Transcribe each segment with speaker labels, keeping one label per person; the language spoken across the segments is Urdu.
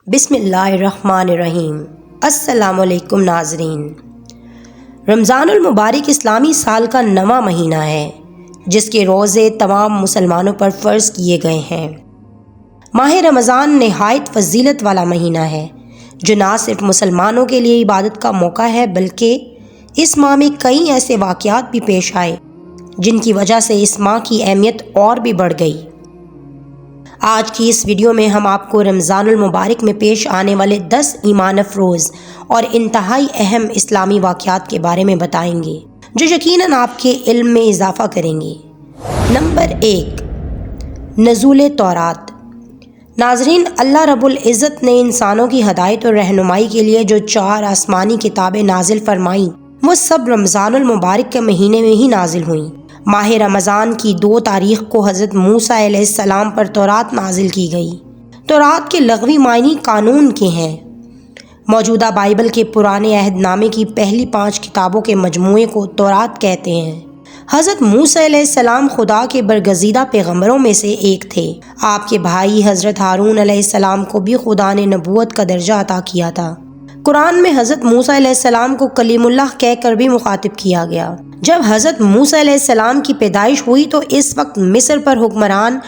Speaker 1: بسم اللہ الرحمن الرحیم۔ السلام علیکم ناظرین۔ رمضان المبارک اسلامی سال کا 9واں مہینہ ہے جس کے روزے تمام مسلمانوں پر فرض کیے گئے ہیں۔ ماہ رمضان نہایت فضیلت والا مہینہ ہے جو نہ صرف مسلمانوں کے لیے عبادت کا موقع ہے بلکہ اس ماہ میں کئی ایسے واقعات بھی پیش آئے جن کی وجہ سے اس ماہ کی اہمیت اور بھی بڑھ گئی۔ آج کی اس ویڈیو میں ہم آپ کو رمضان المبارک میں پیش آنے والے 10 ایمان افروز اور انتہائی اہم اسلامی واقعات کے بارے میں بتائیں گے جو یقیناً آپ کے علم میں اضافہ کریں گے۔ نمبر 1، نزول تورات۔ ناظرین، اللہ رب العزت نے انسانوں کی ہدایت اور رہنمائی کے لیے جو 4 آسمانی کتابیں نازل فرمائیں وہ سب رمضان المبارک کے مہینے میں ہی نازل ہوئیں۔ ماہ رمضان کی 2 تاریخ کو حضرت موسیٰ علیہ السلام پر تورات نازل کی گئی۔ تورات کے لغوی معنی قانون کے ہیں۔ موجودہ بائبل کے پرانے عہد نامے کی پہلی 5 کتابوں کے مجموعے کو تورات کہتے ہیں۔ حضرت موسیٰ علیہ السلام خدا کے برگزیدہ پیغمبروں میں سے ایک تھے۔ آپ کے بھائی حضرت ہارون علیہ السلام کو بھی خدا نے نبوت کا درجہ عطا کیا تھا۔ قرآن میں حضرت موسیٰ علیہ السلام کو کلیم اللہ کہہ کر بھی مخاطب کیا گیا۔ جب حضرت موسیٰ علیہ السلام کی پیدائش ہوئی تو اس وقت مصر پر حکمران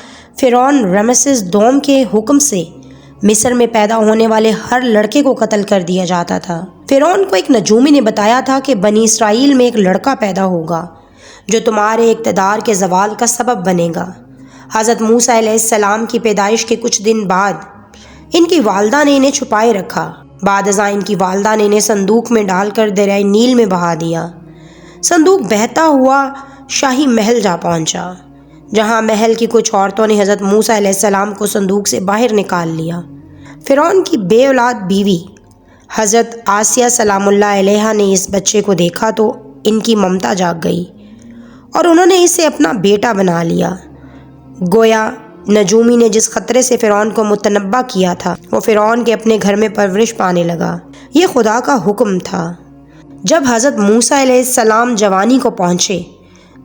Speaker 1: فرعون رمسیس دوم کے حکم سے مصر میں پیدا ہونے والے ہر لڑکے کو قتل کر دیا جاتا تھا۔ فرعون کو ایک نجومی نے بتایا تھا کہ بنی اسرائیل میں ایک لڑکا پیدا ہوگا جو تمہارے اقتدار کے زوال کا سبب بنے گا۔ حضرت موسیٰ علیہ السلام کی پیدائش کے کچھ دن بعد ان کی والدہ نے انہیں چھپائے رکھا۔ بعد ازاں ان کی والدہ نے انہیں صندوق میں ڈال کر دریائے نیل میں بہا دیا۔ صندوق بہتا ہوا شاہی محل جا پہنچا جہاں محل کی کچھ عورتوں نے حضرت موسیٰ علیہ السلام کو صندوق سے باہر نکال لیا۔ فرعون کی بے اولاد بیوی حضرت آسیہ سلام اللہ علیہا نے اس بچے کو دیکھا تو ان کی ممتا جاگ گئی اور انہوں نے اسے اپنا بیٹا بنا لیا۔ گویا نجومی نے جس خطرے سے فرعون کو متنبہ کیا تھا وہ فرعون کے اپنے گھر میں پرورش پانے لگا۔ یہ خدا کا حکم تھا۔ جب حضرت موسیٰ علیہ السلام جوانی کو پہنچے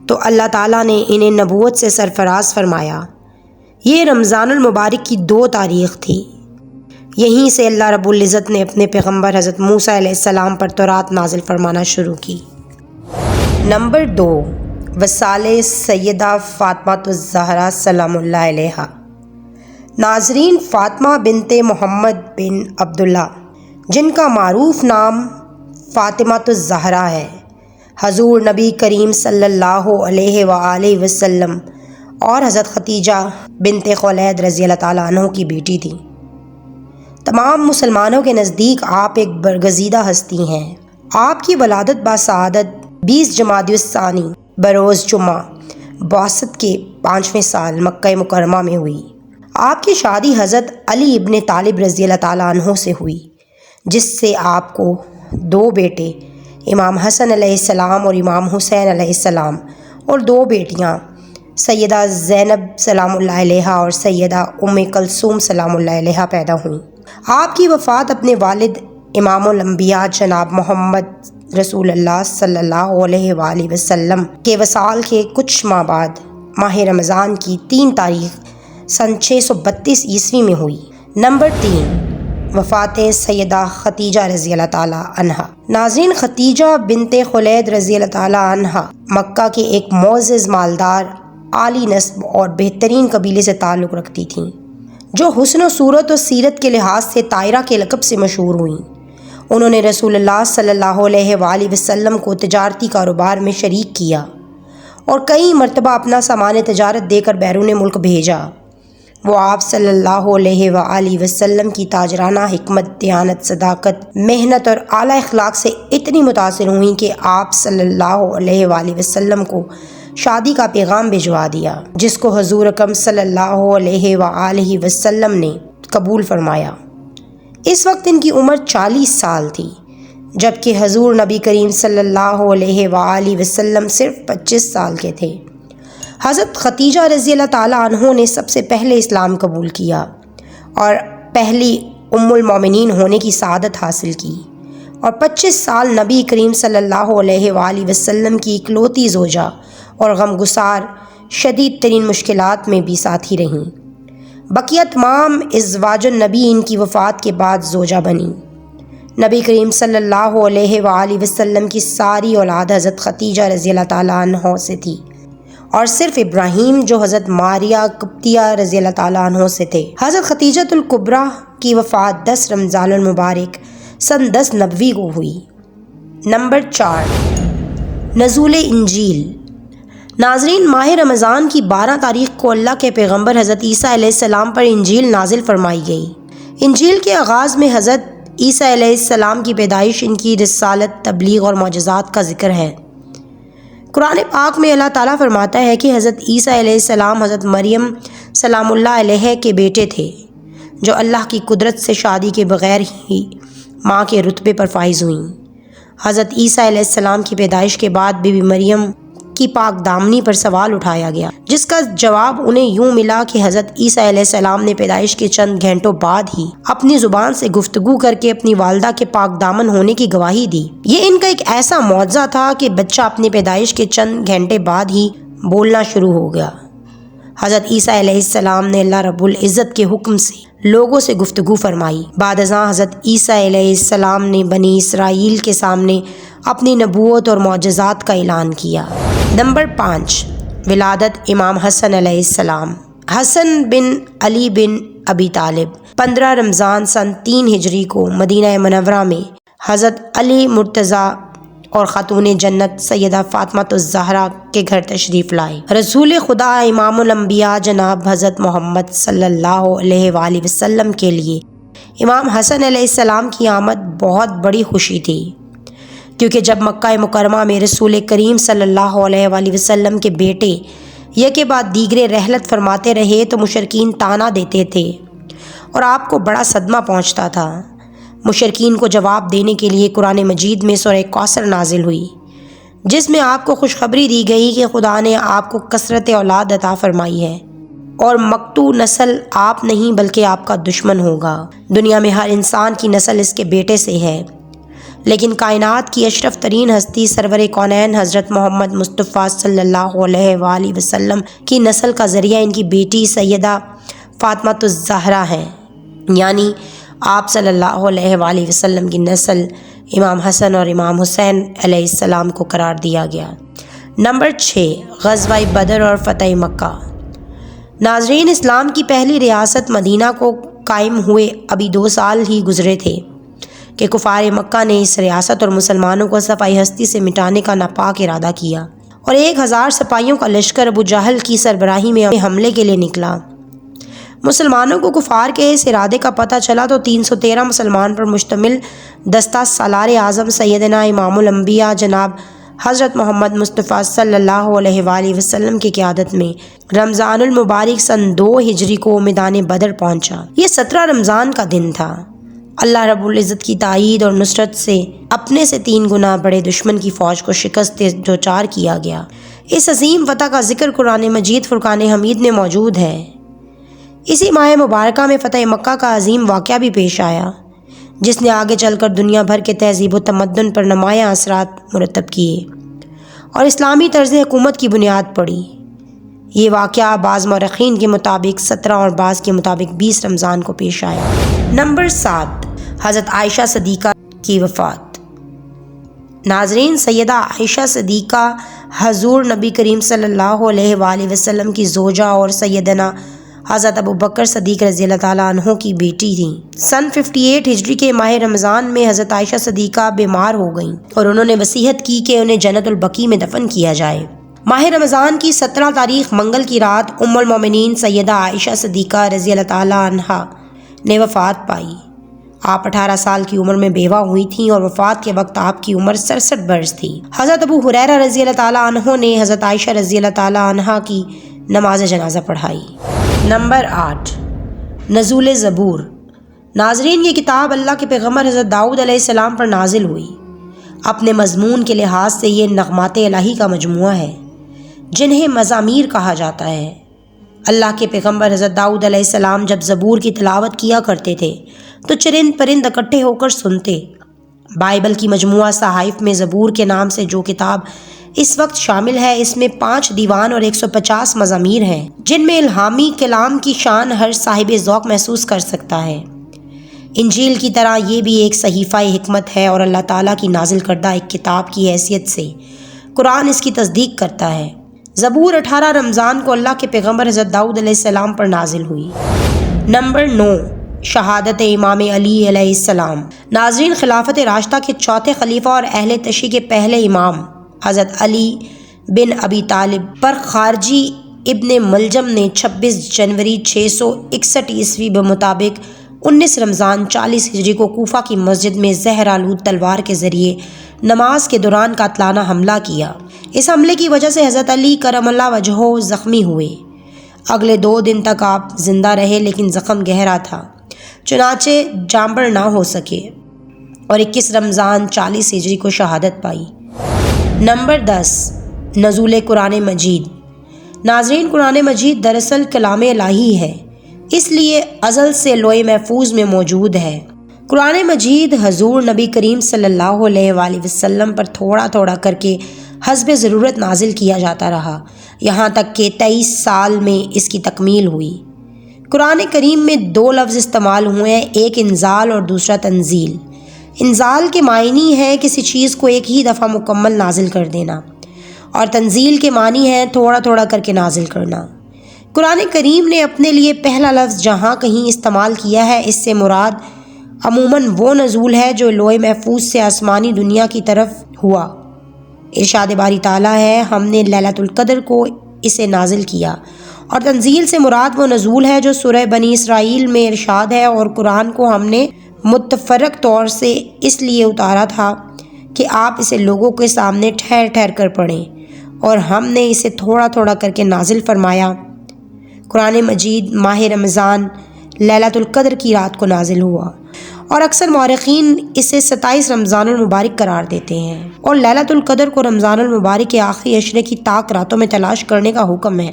Speaker 1: تو اللہ تعالیٰ نے انہیں نبوت سے سرفراز فرمایا۔ یہ رمضان المبارک کی 2 تاریخ تھی۔ یہیں سے اللہ رب العزت نے اپنے پیغمبر حضرت موسیٰ علیہ السلام پر تورات نازل فرمانا شروع کی۔ نمبر 2، وصال سیدہ فاطمہ الزہرا سلام اللہ علیہا۔ ناظرین، فاطمہ بنت محمد بن عبداللہ جن کا معروف نام فاطمہ الزہرا ہے، حضور نبی کریم صلی اللہ علیہ وآلہ وسلم اور حضرت خدیجہ بنت خولید رضی اللہ تعالیٰ عنہ کی بیٹی تھی۔ تمام مسلمانوں کے نزدیک آپ ایک برگزیدہ ہستی ہیں۔ آپ کی ولادت باسعادت 20 جمادی الثانی بروز جمعہ بعثت کے 5ویں سال مکہ مکرمہ میں ہوئی۔ آپ کی شادی حضرت علی ابن طالب رضی اللہ تعالیٰ عنہ سے ہوئی جس سے آپ کو 2 بیٹے امام حسن علیہ السلام اور امام حسین علیہ السلام اور 2 بیٹیاں سیدہ زینب سلام اللہ علیہا اور سیدہ ام کلثوم سلام اللہ علیہا پیدا ہوئیں۔ آپ کی وفات اپنے والد امام الانبیاء جناب محمد رسول اللہ صلی اللہ علیہ وآلہ وسلم کے وصال کے کچھ ماہ بعد ماہ رمضان کی 3 تاریخ سن 632 عیسوی میں ہوئی۔ نمبر 3، وفات سیدہ خدیجہ رضی اللہ تعالیٰ عنہا۔ ناظرین، خدیجہ بنت خولید رضی اللہ تعالیٰ عنہا مکہ کے ایک معزز مالدار عالی نسب اور بہترین قبیلے سے تعلق رکھتی تھیں جو حسن و صورت و سیرت کے لحاظ سے طاہرہ کے لقب سے مشہور ہوئیں۔ انہوں نے رسول اللہ صلی اللہ علیہ وآلہ وسلم کو تجارتی کاروبار میں شریک کیا اور کئی مرتبہ اپنا سامان تجارت دے کر بیرون ملک بھیجا۔ وہ آپ صلی اللہ علیہ وآلہ وسلم کی تاجرانہ حکمت، دیانت، صداقت، محنت اور اعلیٰ اخلاق سے اتنی متاثر ہوئیں کہ آپ صلی اللہ علیہ وآلہ وسلم کو شادی کا پیغام بھجوا دیا جس کو حضور اکرم صلی اللہ علیہ وآلہ وسلم نے قبول فرمایا۔ اس وقت ان کی عمر 40 سال تھی جبکہ حضور نبی کریم صلی اللہ علیہ وآلہ وسلم صرف 25 سال کے تھے۔ حضرت خدیجہ رضی اللہ تعالیٰ عنہ نے سب سے پہلے اسلام قبول کیا اور پہلی ام المومنین ہونے کی سعادت حاصل کی اور 25 سال نبی کریم صلی اللہ علیہ وآلہ وسلم کی اکلوتی زوجہ اور غمگسار شدید ترین مشکلات میں بھی ساتھی رہیں۔ بقیہ تمام ازواج النبی ان کی وفات کے بعد زوجہ بنی۔ نبی کریم صلی اللہ علیہ وآلہ وسلم کی ساری اولاد حضرت خدیجہ رضی اللہ تعالیٰ عنہ سے تھی، اور صرف ابراہیم جو حضرت ماریہ قبطیہ رضی اللہ تعالیٰ عنہ سے تھے۔ حضرت خدیجۃ الکبریٰ کی وفات 10 رمضان المبارک سن 10 نبوی کو ہوئی۔ نمبر 4، نزول انجیل۔ ناظرین، ماہ رمضان کی 12 تاریخ کو اللہ کے پیغمبر حضرت عیسیٰ علیہ السلام پر انجیل نازل فرمائی گئی۔ انجیل کے آغاز میں حضرت عیسیٰ علیہ السلام کی پیدائش، ان کی رسالت، تبلیغ اور معجزات کا ذکر ہے۔ قرآن پاک میں اللہ تعالیٰ فرماتا ہے کہ حضرت عیسیٰ علیہ السلام حضرت مریم سلام اللہ علیہ کے بیٹے تھے، جو اللہ کی قدرت سے شادی کے بغیر ہی ماں کے رتبے پر فائز ہوئیں۔ حضرت عیسیٰ علیہ السلام کی پیدائش کے بعد بی بی مریم کی پاک دامنی پر سوال اٹھایا گیا، جس کا جواب انہیں یوں ملا کہ حضرت عیسیٰ علیہ السلام نے پیدائش کے چند گھنٹوں بعد ہی اپنی زبان سے گفتگو کر کے اپنی والدہ کے پاک دامن ہونے کی گواہی دی۔ یہ ان کا ایک ایسا معجزہ تھا کہ بچہ اپنی پیدائش کے چند گھنٹے بعد ہی بولنا شروع ہو گیا۔ حضرت عیسیٰ علیہ السلام نے اللہ رب العزت کے حکم سے لوگوں سے گفتگو فرمائی۔ بعد ازاں حضرت عیسیٰ علیہ السلام نے بنی اسرائیل کے سامنے اپنی نبوت اور معجزات کا اعلان کیا۔ نمبر 5، ولادت امام حسن علیہ السلام۔ حسن بن علی بن ابی طالب 15 رمضان سن 3 ہجری کو مدینہ منورہ میں حضرت علی مرتضیٰ اور خاتون جنت سیدہ فاطمہ الزہرا کے گھر تشریف لائے۔ رسول خدا امام الانبیاء جناب حضرت محمد صلی اللہ علیہ وآلہ وسلم کے لیے امام حسن علیہ السلام کی آمد بہت بڑی خوشی تھی، کیونکہ جب مکہ مکرمہ میں رسول کریم صلی اللہ علیہ وآلہ وسلم کے بیٹے یکے بعد دیگرے رحلت فرماتے رہے تو مشرکین طعنہ دیتے تھے اور آپ کو بڑا صدمہ پہنچتا تھا۔ مشرکین کو جواب دینے کے لیے قرآن مجید میں سورہ کوثر نازل ہوئی، جس میں آپ کو خوشخبری دی گئی کہ خدا نے آپ کو کثرت اولاد عطا فرمائی ہے اور مقتو نسل آپ نہیں بلکہ آپ کا دشمن ہوگا۔ دنیا میں ہر انسان کی نسل اس کے بیٹے سے ہے، لیکن کائنات کی اشرف ترین ہستی سرور کونین حضرت محمد مصطفیٰ صلی اللہ علیہ وآلہ وسلم کی نسل کا ذریعہ ان کی بیٹی سیدہ فاطمہ الزہرا ہے، یعنی آپ صلی اللہ علیہ وآلہ وسلم کی نسل امام حسن اور امام حسین علیہ السلام کو قرار دیا گیا۔ نمبر 6، غزوہ بدر اور فتح مکہ۔ ناظرین، اسلام کی پہلی ریاست مدینہ کو قائم ہوئے ابھی 2 سال ہی گزرے تھے کہ کفار مکہ نے اس ریاست اور مسلمانوں کو صفائی ہستی سے مٹانے کا ناپاک ارادہ کیا اور 1000 سپاہیوں کا لشکر ابو جہل کی سربراہی میں حملے کے لیے نکلا۔ مسلمانوں کو کفار کے اس ارادے کا پتہ چلا تو 313 مسلمان پر مشتمل دستہ سالار اعظم سیدنا امام الانبیاء جناب حضرت محمد مصطفیٰ صلی اللہ علیہ وآلہ وسلم کی قیادت میں رمضان المبارک سن 2 ہجری کو میدان بدر پہنچا۔ یہ 17 رمضان کا دن تھا۔ اللہ رب العزت کی تائید اور نصرت سے اپنے سے 3 گنا بڑے دشمن کی فوج کو شکست دوچار کیا گیا۔ اس عظیم فتح کا ذکر قرآن مجید فرقان حمید میں موجود ہے۔ اسی ماہ مبارکہ میں فتح مکہ کا عظیم واقعہ بھی پیش آیا، جس نے آگے چل کر دنیا بھر کے تہذیب و تمدن پر نمایاں اثرات مرتب کیے اور اسلامی طرز حکومت کی بنیاد پڑی۔ یہ واقعہ بعض مورخین کے مطابق 17 اور بعض کے مطابق 20 رمضان کو پیش آیا۔ نمبر 7، حضرت عائشہ صدیقہ کی وفات۔ ناظرین، سیدہ عائشہ صدیقہ حضور نبی کریم صلی اللہ علیہ وآلہ وسلم کی زوجہ اور سیدنا حضرت ابو بکر صدیق رضی اللہ تعالیٰ عنہ کی بیٹی تھیں۔ سن 58 ہجری کے ماہ رمضان میں حضرت عائشہ صدیقہ بیمار ہو گئیں اور انہوں نے وصیت کی کہ انہیں جنت البقیع میں دفن کیا جائے۔ ماہ رمضان کی 17 تاریخ منگل کی رات ام المومنین سیدہ عائشہ صدیقہ رضی اللہ تعالیٰ عنہا نے وفات پائی۔ آپ 18 سال کی عمر میں بیوہ ہوئی تھیں اور وفات کے وقت آپ کی عمر 67 برس تھی۔ حضرت ابو ہریرہ رضی اللہ تعالیٰ عنہ نے حضرت عائشہ رضی اللہ تعالیٰ عنہا کی نماز جنازہ پڑھائی۔ نمبر 8، نزول زبور۔ ناظرین، یہ کتاب اللہ کے پیغمبر حضرت داؤد علیہ السلام پر نازل ہوئی۔ اپنے مضمون کے لحاظ سے یہ نغمات الہی کا مجموعہ ہے، جنہیں مزامیر کہا جاتا ہے۔ اللہ کے پیغمبر حضرت داؤد علیہ السلام جب زبور کی تلاوت کیا کرتے تھے تو چرند پرند اکٹھے ہو کر سنتے۔ بائبل کی مجموعہ صحائف میں زبور کے نام سے جو کتاب اس وقت شامل ہے۔ اس میں 5 دیوان اور 150 مزامیر ہیں جن میں الہامی کلام کی شان ہر صاحب ذوق محسوس کر سکتا ہے۔ انجیل کی طرح یہ بھی ایک صحیفہ حکمت ہے اور اللہ تعالیٰ کی نازل کردہ ایک کتاب کی حیثیت سے قرآن اس کی تصدیق کرتا ہے۔ زبور 18 رمضان کو اللہ کے پیغمبر حضرت داؤد علیہ السلام پر نازل ہوئی۔ نمبر 9، شہادت امام علی علیہ السلام۔ ناظرین، خلافت راشدہ کے چوتھے خلیفہ اور اہل تشیع کے پہلے امام حضرت علی بن ابی طالب پر خارجی ابن ملجم نے 26 جنوری 661 عیسوی بمطابق 19 رمضان 40 ہجری کو کوفہ کی مسجد میں زہر آلود تلوار کے ذریعے نماز کے دوران قاتلانہ حملہ کیا۔ اس حملے کی وجہ سے حضرت علی کرم اللہ وجہہ زخمی ہوئے۔ اگلے 2 دن تک آپ زندہ رہے لیکن زخم گہرا تھا، چنانچہ جانبر نہ ہو سکے اور 21 رمضان 40 ہجری کو شہادت پائی۔ نمبر 10، نزول قرآن مجید۔ ناظرین، قرآن مجید دراصل کلام الہی ہے، اس لیے ازل سے لوح محفوظ میں موجود ہے۔ قرآن مجید حضور نبی کریم صلی اللہ علیہ وآلہ وسلم پر تھوڑا تھوڑا کر کے حسب ضرورت نازل کیا جاتا رہا، یہاں تک کہ 23 سال میں اس کی تکمیل ہوئی۔ قرآن کریم میں 2 لفظ استعمال ہوئے ہیں، ایک انزال اور دوسرا تنزیل۔ انزال کے معنی ہے کسی چیز کو ایک ہی دفعہ مکمل نازل کر دینا، اور تنزیل کے معنی ہے تھوڑا تھوڑا کر کے نازل کرنا۔ قرآن کریم نے اپنے لیے پہلا لفظ جہاں کہیں استعمال کیا ہے، اس سے مراد عموماً وہ نزول ہے جو لوح محفوظ سے آسمانی دنیا کی طرف ہوا۔ ارشاد باری تعالیٰ ہے، ہم نے لیلۃ القدر کو اسے نازل کیا، اور تنزیل سے مراد وہ نزول ہے جو سورہ بنی اسرائیل میں ارشاد ہے، اور قرآن کو ہم نے متفرق طور سے اس لیے اتارا تھا کہ آپ اسے لوگوں کے سامنے ٹھہر ٹھہر کر پڑھیں، اور ہم نے اسے تھوڑا تھوڑا کر کے نازل فرمایا۔ قرآن مجید ماہ رمضان لیلۃ القدر کی رات کو نازل ہوا، اور اکثر مورخین اسے 27 رمضان المبارک قرار دیتے ہیں، اور لیلۃ القدر کو رمضان المبارک کے آخری عشرے کی طاق راتوں میں تلاش کرنے کا حکم ہے۔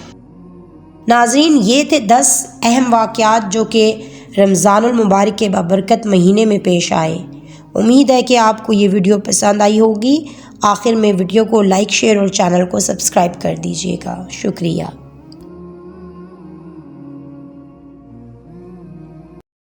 Speaker 1: ناظرین، یہ تھے 10 اہم واقعات جو کہ رمضان المبارک کے بابرکت مہینے میں پیش آئے۔ امید ہے کہ آپ کو یہ ویڈیو پسند آئی ہوگی۔ آخر میں ویڈیو کو لائک، شیئر اور چینل کو سبسکرائب کر دیجیے گا۔ شکریہ۔